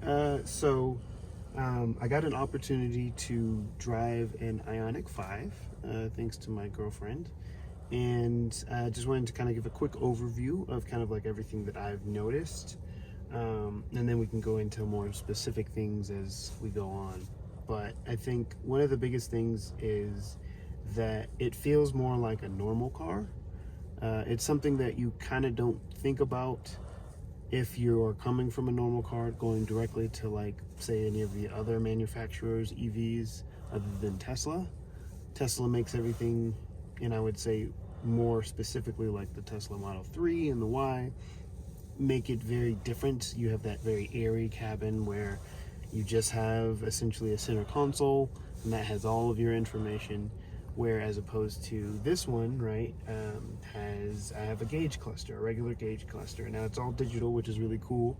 nice. I got an opportunity to drive an Ioniq 5, thanks to my girlfriend. And I just wanted to kind of give a quick overview of kind of like everything that I've noticed. And then we can go into more specific things as we go on. But I think one of the biggest things is that it feels more like a normal car. It's something that you kind of don't think about if you're coming from a normal car going directly to, like, say, any of the other manufacturers' EVs other than Tesla. Tesla makes everything, and I would say more specifically like the Tesla Model 3 and the Y, make it very different. You have that very airy cabin where you just have essentially a center console and that has all of your information, where as opposed to this one, right, I have a gauge cluster, a regular gauge cluster. Now it's all digital, which is really cool,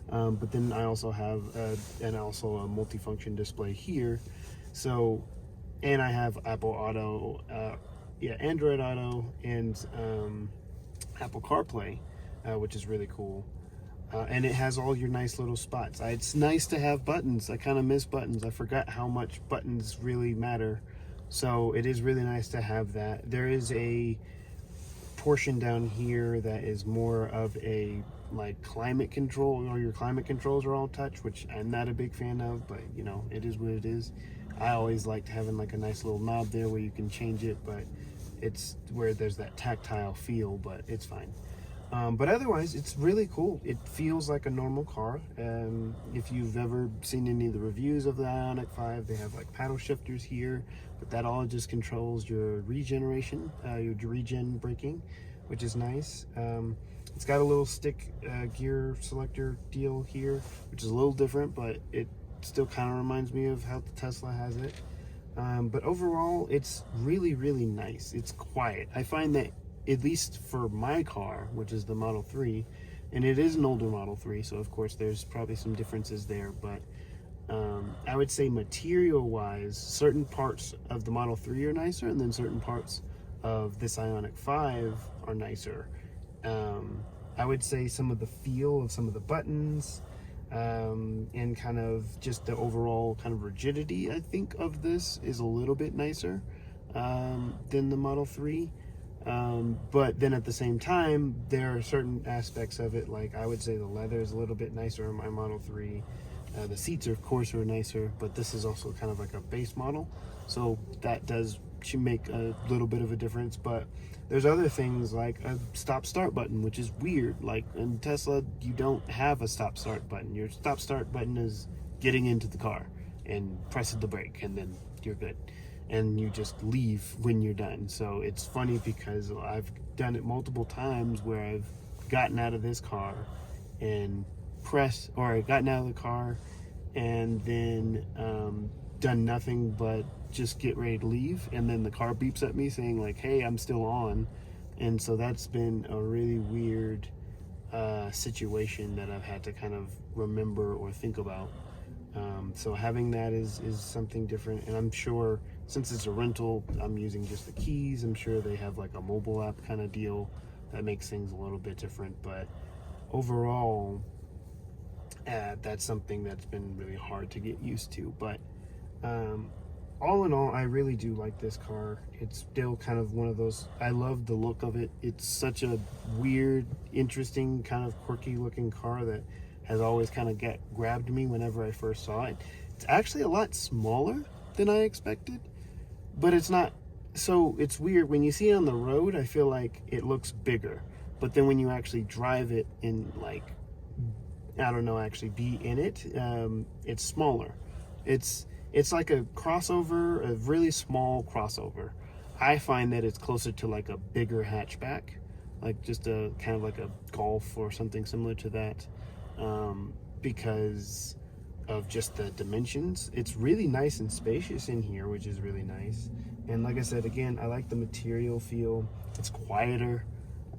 but then I also have a multifunction display here. So, and I have Apple Auto, Android Auto, and Apple CarPlay, which is really cool. And it has all your nice little spots. It's nice to have buttons. I kind of miss buttons. I forgot how much buttons really matter. So it is really nice to have that. There is a portion down here that is more of a like climate control, or your climate controls are all touch, which I'm not a big fan of, but you know, it is what it is. I always liked having like a nice little knob there where you can change it, but it's where there's that tactile feel, but it's fine. But otherwise, it's really cool. It feels like a normal car. If you've ever seen any of the reviews of the Ioniq 5, they have like paddle shifters here, but that all just controls your regeneration, your regen braking, which is nice. It's got a little stick gear selector deal here, which is a little different, but it still kind of reminds me of how the Tesla has it. But overall, it's really, really nice. It's quiet. I find that, at least for my car, which is the Model 3, and it is an older Model 3, so of course there's probably some differences there, but I would say material-wise, certain parts of the Model 3 are nicer, and then certain parts of this Ioniq 5 are nicer. I would say some of the feel of some of the buttons, and kind of just the overall kind of rigidity, I think, of this is a little bit nicer than the Model 3. But then at the same time, there are certain aspects of it, like I would say the leather is a little bit nicer in my Model 3. The seats, of course, are nicer, but this is also kind of like a base model, so that should make a little bit of a difference. But there's other things like a stop-start button, which is weird. Like in Tesla, you don't have a stop-start button. Your stop-start button is getting into the car and pressing the brake, and then you're good. And you just leave when you're done. So it's funny because I've done it multiple times where I've gotten out of this car and gotten out of the car and then done nothing but just get ready to leave, and then the car beeps at me saying like, hey, I'm still on. And so that's been a really weird situation that I've had to kind of remember or think about. So having that is something different, and I'm sure since it's a rental, I'm using just the keys. I'm sure they have like a mobile app kind of deal that makes things a little bit different, but overall, that's something that's been really hard to get used to. But all in all, I really do like this car. It's still kind of one of those, I love the look of it. It's such a weird, interesting, kind of quirky looking car that has always kind of grabbed me whenever I first saw it. It's actually a lot smaller than I expected, but it's not. So it's weird when you see it on the road. I feel like it looks bigger, but then when you actually drive it in, like, I don't know, actually be in it, it's smaller. It's like a crossover, a really small crossover. I find that it's closer to like a bigger hatchback, like just a kind of like a Golf or something similar to that. Because of just the dimensions. It's really nice and spacious in here, which is really nice. And like I said, again, I like the material feel. It's quieter,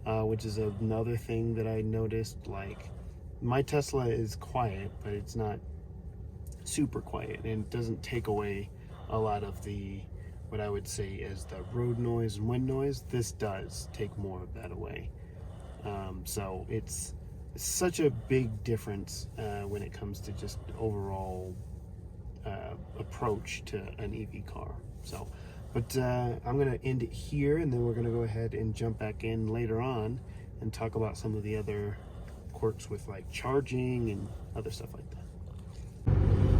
which is another thing that I noticed. Like, my Tesla is quiet, but it's not super quiet, and it doesn't take away a lot of the, what I would say is the road noise and wind noise. This does take more of that away. So it's such a big difference when it comes to just overall approach to an EV car. So, but I'm going to end it here, and then we're going to go ahead and jump back in later on and talk about some of the other quirks with like charging and other stuff like that.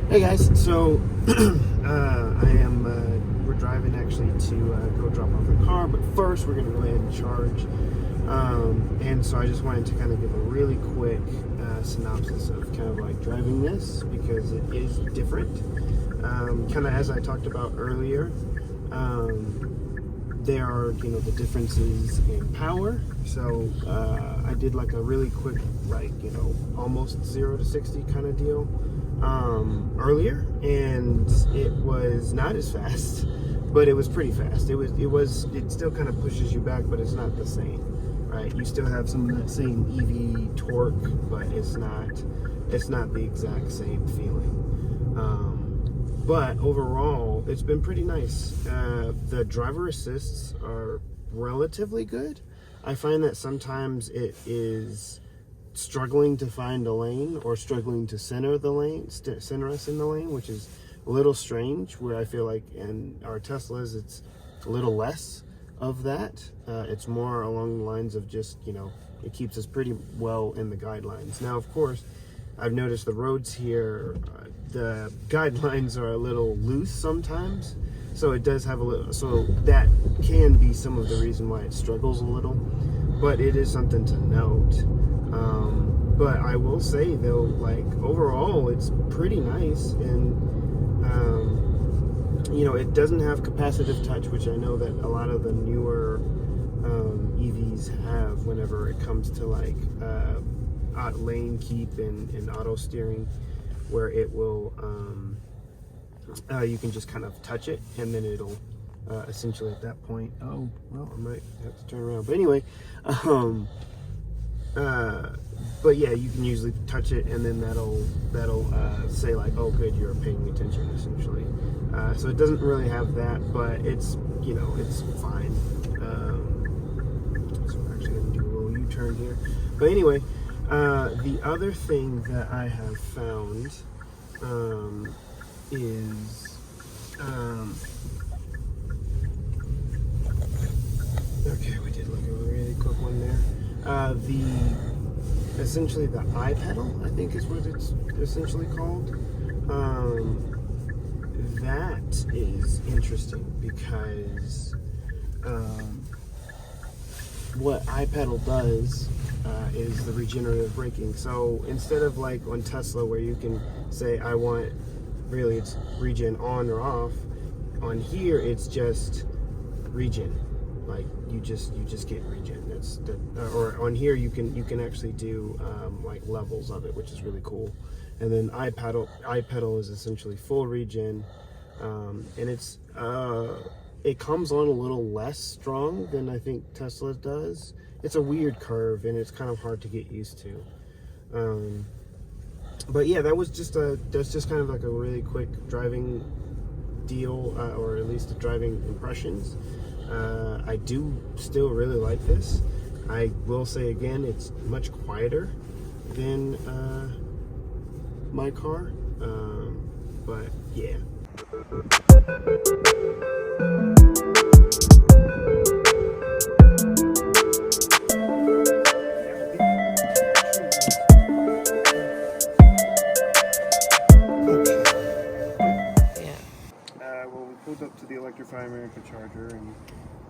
Hey guys, so we're driving actually to go drop off the car, but first we're going to go ahead and charge. And so I just wanted to kind of give a really quick synopsis of kind of like driving this, because it is different. Kind of as I talked about earlier, there are, you know, the differences in power. So I did like a really quick, like, you know, almost 0 to 60 kind of deal earlier, and it was not as fast, but it was pretty fast. It still kind of pushes you back, but it's not the same, right? You still have some of that same EV torque, but it's not the exact same feeling. But overall, it's been pretty nice. The driver assists are relatively good. I find that sometimes it is struggling to find a lane or struggling to center us in the lane, which is a little strange, where I feel like in our Teslas it's a little less of that. It's more along the lines of just, you know, it keeps us pretty well in the guidelines. Now, of course, I've noticed the roads here, the guidelines are a little loose sometimes, so it does have a little, so that can be some of the reason why it struggles a little, but it is something to note. But I will say though, like overall it's pretty nice, and you know, it doesn't have capacitive touch, which I know that a lot of the newer EVs have whenever it comes to like lane keep and auto steering, where it will you can just kind of touch it, and then it'll essentially at that point, oh well, I might have to turn around, but anyway, but yeah, you can usually touch it, and then that'll say like, oh good, you're paying attention, essentially. So it doesn't really have that, but it's, you know, it's fine. So we're actually gonna do a little U-turn here, but anyway, the other thing that I have found is okay, we did like a really quick one there. Essentially the iPedal, I think is what it's essentially called. That is interesting because what iPedal does is the regenerative braking. So instead of like on Tesla where you can say I want, really it's regen on or off, on here it's just regen. Like you just get regen. That's the, or on here you can actually do like levels of it, which is really cool. And then iPedal is essentially full regen, and it's it comes on a little less strong than I think Tesla does. It's a weird curve, and it's kind of hard to get used to. But yeah, that's just kind of like a really quick driving deal, or at least driving impressions. I do still really like this. I will say again, it's much quieter than my car, but yeah. Well, we pulled up to the Electrify America charger, and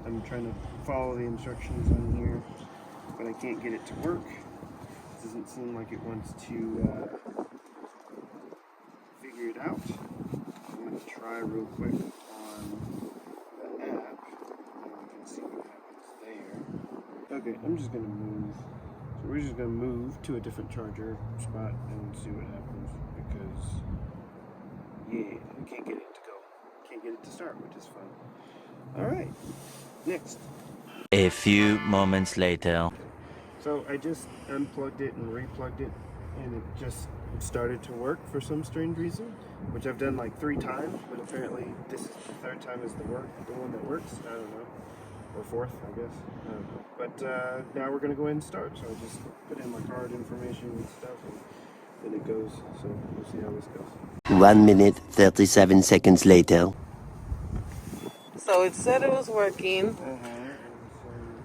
I'm trying to follow the instructions on here, but I can't get it to work. It doesn't seem like it wants to figure it out. I'm going to try real quick on the app, and we can see what happens there. Okay, I'm just going to move. So we're just going to move to a different charger spot and see what happens, because yeah, I can't get it to go. Can't get it to start, which is fun. Alright, next. A few moments later. So I just unplugged it and replugged it, and it just started to work for some strange reason, which I've done like 3 times, but apparently this is the 3rd time is the one that works. I don't know. or 4th, I guess. But now we're gonna go ahead and start. So I just put in my card information and stuff, and it goes. So we'll see how this goes. 1 minute, 37 seconds later. So it said it was working. And so,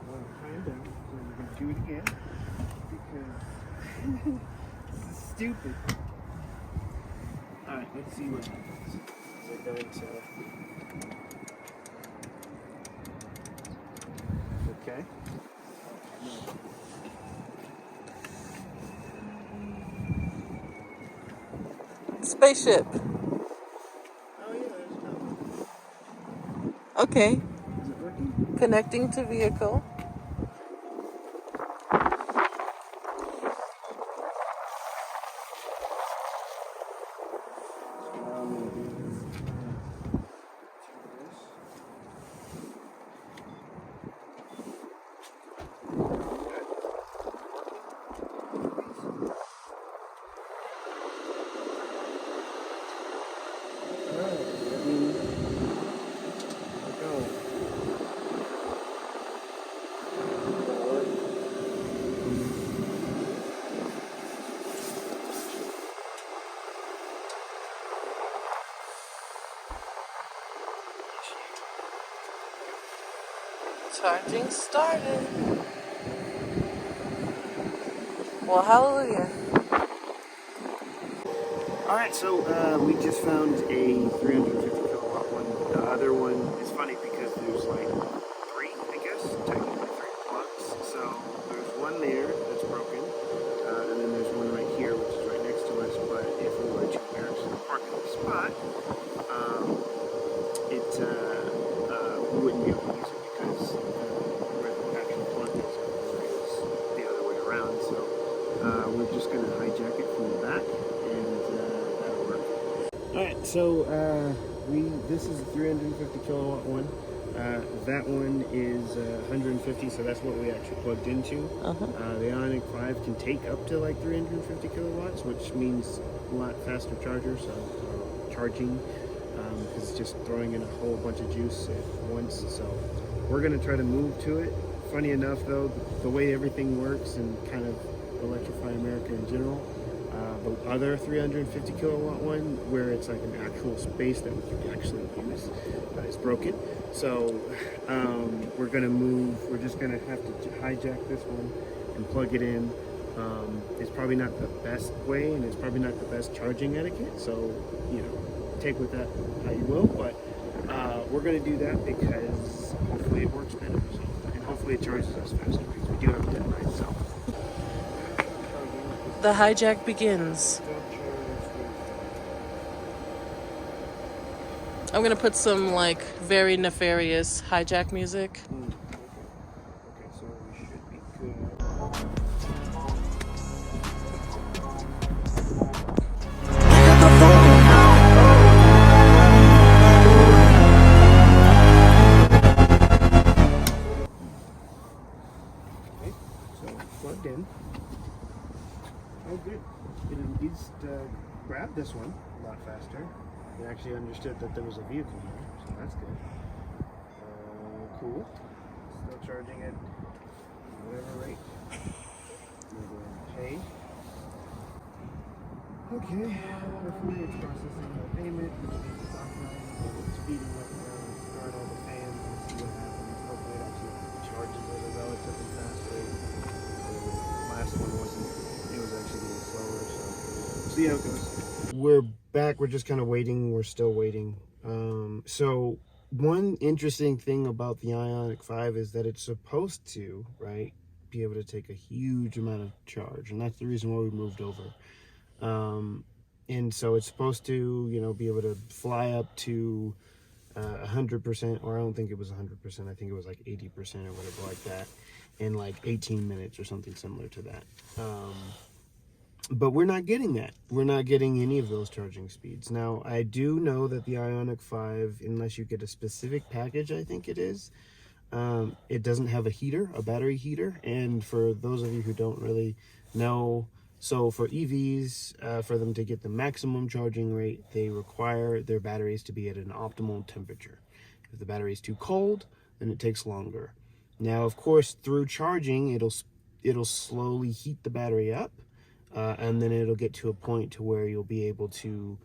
well, kind of. So we're gonna do it again because this is stupid. All right, let's see what happens. So I go into. Okay. Spaceship. Oh yeah, there's no. Okay. Is it working? Connecting to vehicle. Charging started. Well, hallelujah. All right, so we just found a 350 kilowatt one. The other one is funny because there's like 3, I guess, technically 3 plugs. So there's one there that's broken, and then there's one right here, which is right next to us. But if we were to actually park in the spot, we wouldn't be able to use it because where the actual plug is the other way around. So we're just going to hijack it from the back, and that'll work. All right, so this is a 350 kilowatt one. That one is 150, so that's what we actually plugged into. The Ioniq 5 can take up to like 350 kilowatts, which means a lot faster chargers, charging, because it's just throwing in a whole bunch of juice at once. So we're going to try to move to it. Funny enough, though, the way everything works and kind of Electrify America in general, the other 350 kilowatt one, where it's like an actual space that we can actually use, is broken. So we're going to move. We're just going to have to hijack this one and plug it in. It's probably not the best way, and it's probably not the best charging etiquette. So, you know, take with that how you will. But we're going to do that because hopefully it works better. So, and hopefully it charges us faster because we do have a deadline. So. The hijack begins. I'm gonna put some like very nefarious hijack music. Okay, so we should be good. Okay, so plugged in. Oh, good. It at least grabbed this one a lot faster. It actually understood that there was a vehicle here, so that's good. Cool. Still charging at whatever rate. We're going to pay. Okay. Hopefully it's processing the payment, which means it's authorized, and it's speeding up now and start all the fans and see what happens. Hopefully it actually charges at a relatively fast rate. The last one wasn't. It was actually getting slower, so we'll see how it goes. We're back. We're just kind of waiting. We're still waiting. So one interesting thing about the Ioniq 5 is that it's supposed to, right, be able to take a huge amount of charge, and that's the reason why we moved over. And so it's supposed to, you know, be able to fly up to 100%, or I don't think it was 100%. I think it was like 80% or whatever like that in like 18 minutes or something similar to that. But we're not getting that. We're not getting any of those charging speeds. Now, I do know that the Ioniq 5, unless you get a specific package, I think it is, it doesn't have a heater, a battery heater. And for those of you who don't really know, so for EVs, for them to get the maximum charging rate, they require their batteries to be at an optimal temperature. If the battery is too cold, then it takes longer. Now, of course, through charging, it'll slowly heat the battery up, and then it'll get to a point to where you'll be able to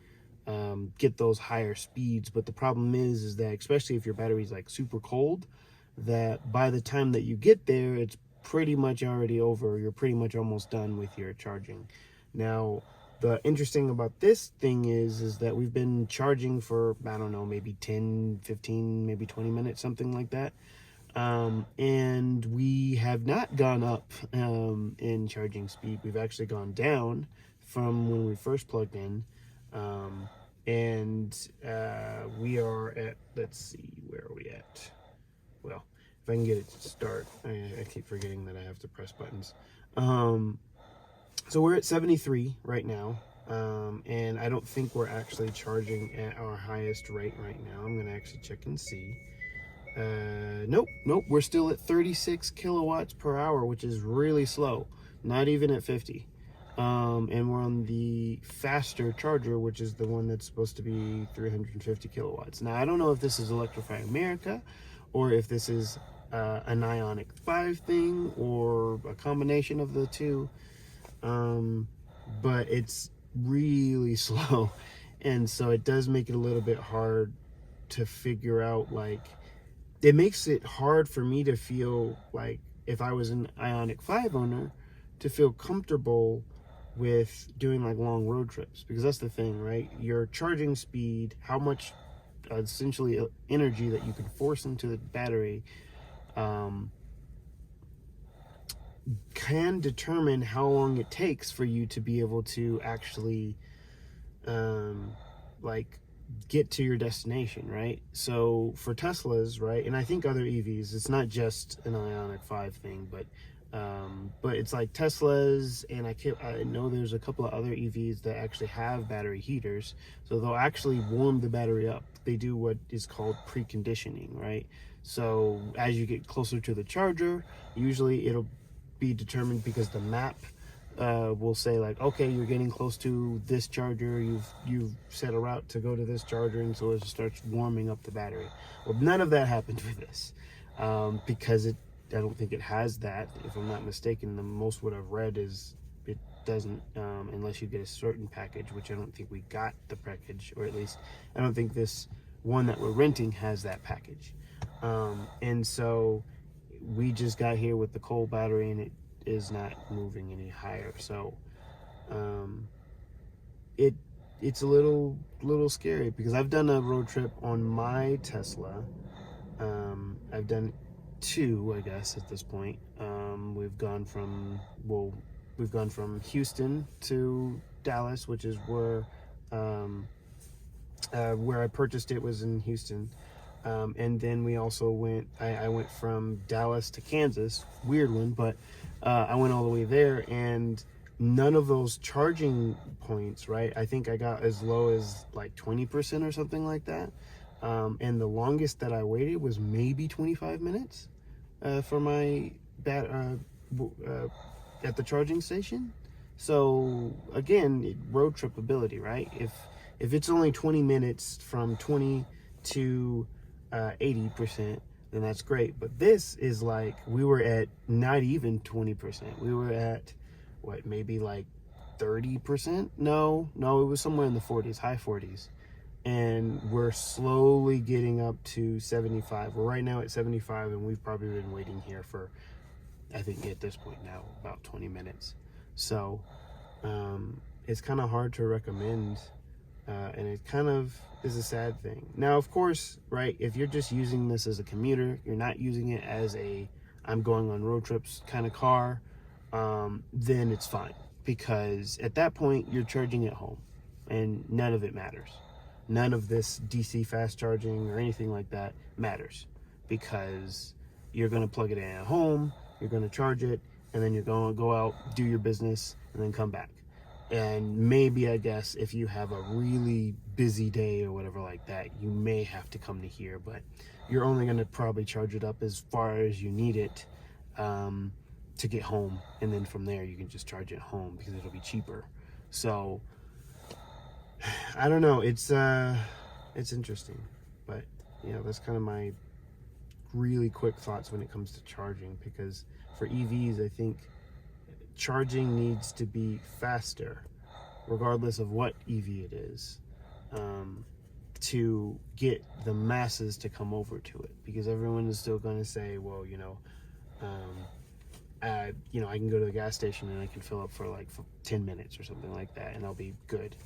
get those higher speeds. But the problem is that, especially if your battery's like super cold, that by the time that you get there, it's pretty much already over. You're pretty much almost done with your charging. Now, the interesting about this thing is that we've been charging for, I don't know, maybe 10, 15, maybe 20 minutes, something like that. And we have not gone up in charging speed. We've actually gone down from when we first plugged in. We are at, let's see, where are we at? Well, if I can get it to start, I keep forgetting that I have to press buttons. So we're at 73 right now, and I don't think we're actually charging at our highest rate right now. I'm gonna actually check and see. Nope, we're still at 36 kilowatts per hour, which is really slow, not even at 50. And we're on the faster charger, which is the one that's supposed to be 350 kilowatts. Now, I don't know if this is Electrify America, or if this is an Ioniq 5 thing, or a combination of the two. But it's really slow, and so it does make it a little bit hard to figure out, like, it makes it hard for me to feel like, if I was an Ioniq 5 owner, to feel comfortable with doing like long road trips, because that's the thing, right? Your charging speed, how much essentially energy that you can force into the battery, can determine how long it takes for you to be able to actually like get to your destination, right? So for Teslas, right, and I think other EVs, it's not just an Ioniq 5 thing, but it's like Teslas, and I know there's a couple of other EVs that actually have battery heaters, so they'll actually warm the battery up. They do what is called preconditioning, right? So as you get closer to the charger, usually it'll be determined because the map will say, like, okay, you're getting close to this charger, you've set a route to go to this charger, and so it starts warming up the battery. Well, none of that happened with this, because I don't think it has that. If I'm not mistaken, the most what I've read is it doesn't, unless you get a certain package, which I don't think we got the package, or at least I don't think this one that we're renting has that package. And so we just got here with the cold battery, and it is not moving any higher. So it's a little scary, because I've done a road trip on my Tesla. I've done two, I guess, at this point. We've gone from Houston to Dallas, which is where I purchased it, was in Houston. And then we also I went from Dallas to Kansas, weird one, but I went all the way there, and none of those charging points, right? I think I got as low as like 20% or something like that. And the longest that I waited was maybe 25 minutes for my at the charging station. So again, road trip ability, right? If it's only 20 minutes from 20 to 80%, then that's great. But this is like, we were at not even 20%. We were at what, maybe like 30%? No, it was somewhere in the 40s, high 40s. And we're slowly getting up to 75. We're right now at 75, and we've probably been waiting here for, I think at this point now, about 20 minutes. So it's kind of hard to recommend, and it kind of is a sad thing. Now, of course, right, if you're just using this as a commuter, you're not using it as a I'm going on road trips kind of car, then it's fine, because at that point you're charging at home, and none of it matters. None of this DC fast charging or anything like that matters, because you're going to plug it in at home, you're going to charge it, and then you're going to go out, do your business, and then come back. And maybe, I guess, if you have a really busy day or whatever like that, you may have to come to here, but you're only going to probably charge it up as far as you need it to get home, and then from there you can just charge it home, because it'll be cheaper. So I don't know, it's interesting, but that's kind of my really quick thoughts when it comes to charging, because for EVs, I think charging needs to be faster, regardless of what EV it is, to get the masses to come over to it, because everyone is still going to say, well, I can go to the gas station and I can fill up for 10 minutes or something like that, and I'll be good.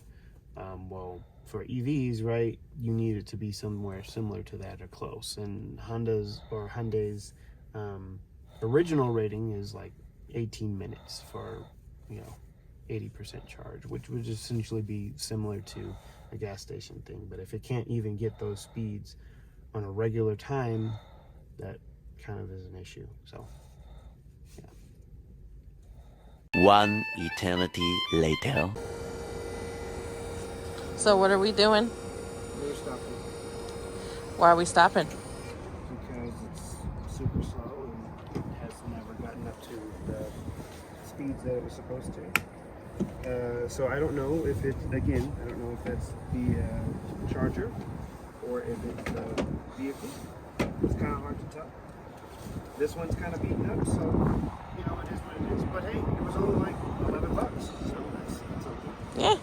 Well, for EVs, right, you need it to be somewhere similar to that or close. And Hyundai's original rating is 18 minutes for 80% charge, which would essentially be similar to a gas station thing. But if it can't even get those speeds on a regular time, that kind of is an issue. So yeah. One eternity later. So what are we doing? We're stopping Why are we stopping? because it's super slow and it has never gotten up to the speeds that it was supposed to. So I don't know if it's, again, I don't know if that's the charger or if it's the vehicle. It's kind of hard to tell. This one's kind of beaten up, so it is what it is. But hey, it was only $11, so that's okay. Yeah.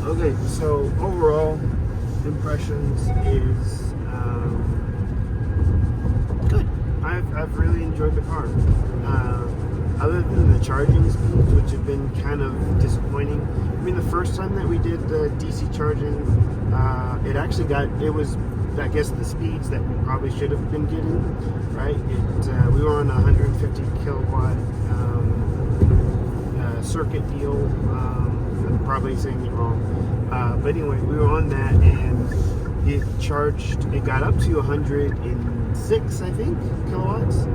Okay, so overall impressions is good. I've really enjoyed the car. Other than the charging speeds, which have been kind of disappointing. I mean, the first time that we did the DC charging, it was, I guess, the speeds that we probably should have been getting, right? We were on a 150 kilowatt circuit deal. I'm probably saying it wrong. But anyway, we were on that, and it got up to 106, I think, kilowatts.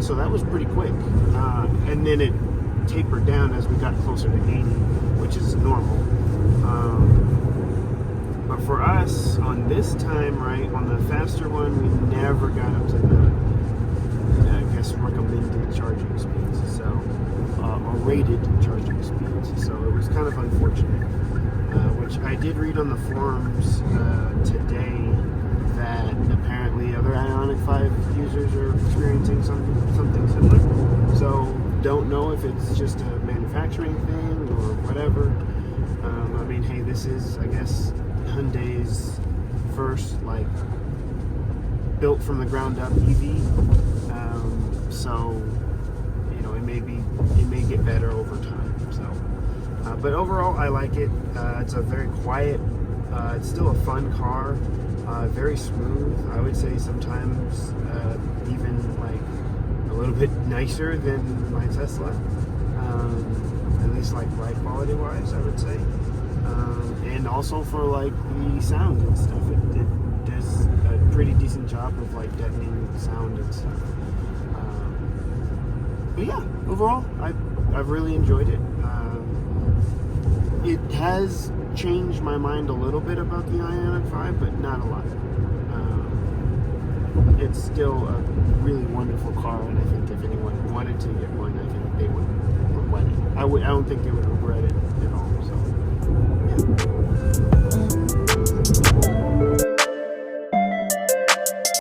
So that was pretty quick. And then it tapered down as we got closer to 80, which is normal. But for us, on this time, right, on the faster one, we never got up to the, I guess, recommended charging speeds. So, or rated charging speeds. So it was kind of unfortunate. Which I did read on the forums today that apparently other Ioniq 5 users are experiencing something similar. So don't know if it's just a manufacturing thing or whatever. I mean, hey, this is, I guess, Hyundai's first built from the ground up EV. So it may get better over time. So. But overall, I like it. It's a very quiet, it's still a fun car, very smooth. I would say sometimes even a little bit nicer than my Tesla, at least ride quality wise, I would say. And also for the sound and stuff, it does a pretty decent job of deadening sound and stuff. But yeah, overall, I've really enjoyed it. It has changed my mind a little bit about the Ioniq 5, but not a lot. It's still a really wonderful car, and I think if anyone wanted to get one, I think they would regret it. I don't think they would regret it at all.